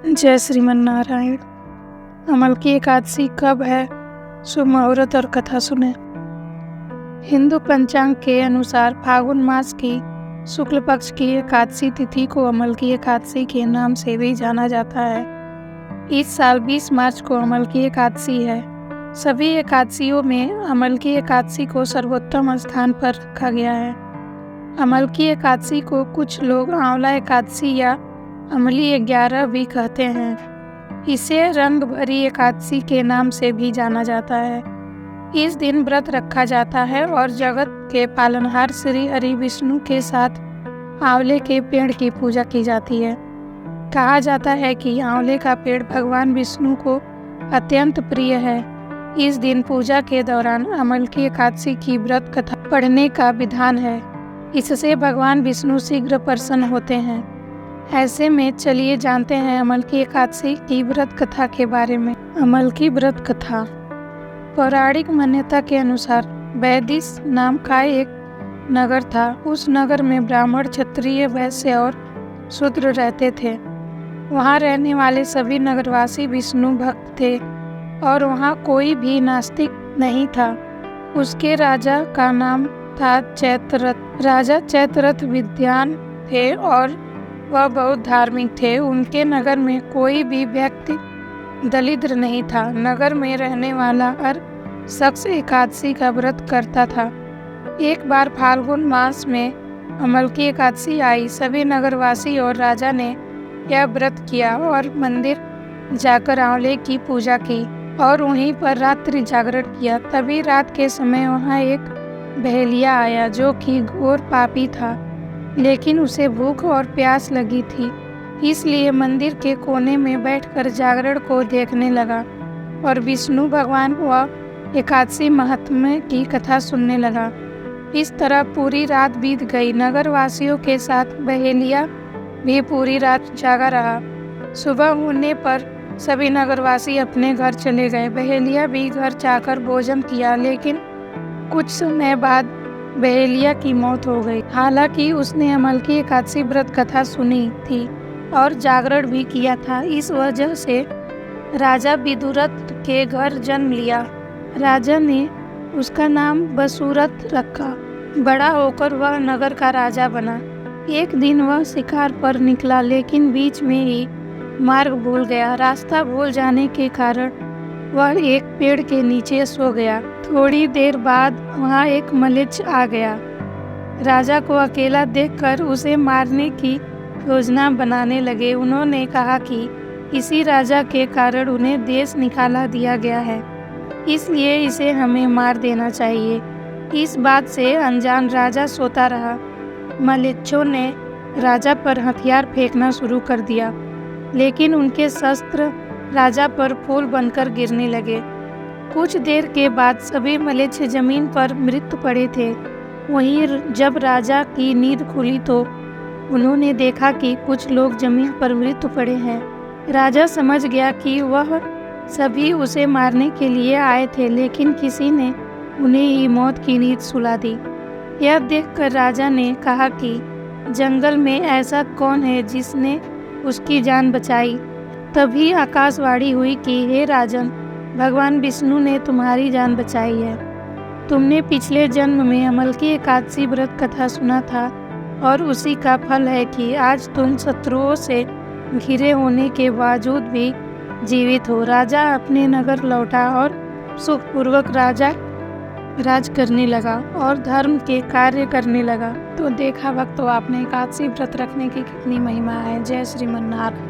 जय श्रीमन नारायण। अमल की एकादशी कब है? शुभ मुहूर्त और कथा सुने। हिंदू पंचांग के अनुसार फागुन मास की शुक्ल पक्ष की एकादशी तिथि को अमल की एकादशी के नाम से भी जाना जाता है। इस साल 20 मार्च को अमल की एकादशी है। सभी एकादशियों में अमल की एकादशी को सर्वोत्तम स्थान पर रखा गया है। अमल की एकादशी को कुछ लोग आंवला एकादशी या अमली 11 भी कहते हैं। इसे रंग भरी एकादशी के नाम से भी जाना जाता है। इस दिन व्रत रखा जाता है और जगत के पालनहार श्री हरि विष्णु के साथ आंवले के पेड़ की पूजा की जाती है। कहा जाता है कि आंवले का पेड़ भगवान विष्णु को अत्यंत प्रिय है। इस दिन पूजा के दौरान अमल की एकादशी की व्रत कथा पढ़ने का विधान है। इससे भगवान विष्णु शीघ्र प्रसन्न होते हैं। ऐसे में चलिए जानते हैं अमल की एकादशी की व्रत कथा के बारे में। अमल की व्रत कथा। पौराणिक मान्यता के अनुसार वैदिश नाम का एक नगर था। उस नगर में ब्राह्मण, क्षत्रिय, वैश्य और शूद्र रहते थे। वहाँ रहने वाले सभी नगरवासी विष्णु भक्त थे और वहाँ कोई भी नास्तिक नहीं था। उसके राजा का नाम था चैत्ररथ। राजा चैत्ररथ विद्वान थे और वह बहुत धार्मिक थे। उनके नगर में कोई भी व्यक्ति दरिद्र नहीं था। नगर में रहने वाला हर शख्स एकादशी का व्रत करता था। एक बार फाल्गुन मास में अमल की एकादशी आई। सभी नगरवासी और राजा ने यह व्रत किया और मंदिर जाकर आंवले की पूजा की और वहीं पर रात्रि जागरण किया। तभी रात के समय वहाँ एक बहेलिया आया जो कि घोर पापी था, लेकिन उसे भूख और प्यास लगी थी, इसलिए मंदिर के कोने में बैठकर जागरण को देखने लगा और विष्णु भगवान व एकादशी महात्म्य की कथा सुनने लगा। इस तरह पूरी रात बीत गई। नगरवासियों के साथ बहेलिया भी पूरी रात जागा रहा। सुबह होने पर सभी नगरवासी अपने घर चले गए। बहेलिया भी घर जाकर भोजन किया, लेकिन कुछ समय बाद बहेलिया की मौत हो गई। हालांकि उसने अमल की एकादशी व्रत कथा सुनी थी और जागरण भी किया था। इस वजह से राजा विदुरथ के घर जन्म लिया। राजा ने उसका नाम बसुरथ रखा। बड़ा होकर वह नगर का राजा बना। एक दिन वह शिकार पर निकला, लेकिन बीच में ही मार्ग भूल गया। रास्ता भूल जाने के कारण वह एक पेड़ के नीचे सो गया। थोड़ी देर बाद वहाँ एक मलेच्छ आ गया। राजा को अकेला देखकर उसे मारने की योजना बनाने लगे। उन्होंने कहा कि इसी राजा के कारण उन्हें देश निकाला दिया गया है, इसलिए इसे हमें मार देना चाहिए। इस बात से अनजान राजा सोता रहा। मलेच्छों ने राजा पर हथियार फेंकना शुरू कर दिया, लेकिन उनके शस्त्र राजा पर फूल बनकर गिरने लगे। कुछ देर के बाद सभी मलेच्छ जमीन पर मृत पड़े थे। वहीं जब राजा की नींद खुली तो उन्होंने देखा कि कुछ लोग जमीन पर मृत पड़े हैं। राजा समझ गया कि वह सभी उसे मारने के लिए आए थे, लेकिन किसी ने उन्हें ही मौत की नींद सुला दी। यह देखकर राजा ने कहा कि जंगल में ऐसा कौन है जिसने उसकी जान बचाई। तभी आकाशवाणी हुई कि हे राजन, भगवान विष्णु ने तुम्हारी जान बचाई है। तुमने पिछले जन्म में अमल की एकादशी व्रत कथा सुना था और उसी का फल है कि आज तुम शत्रुओं से घिरे होने के बावजूद भी जीवित हो। राजा अपने नगर लौटा और सुखपूर्वक राज करने लगा और धर्म के कार्य करने लगा। तो देखा वक्त तो आपने एकादशी व्रत रखने की कितनी महिमा है। जय श्रीमन नारायण।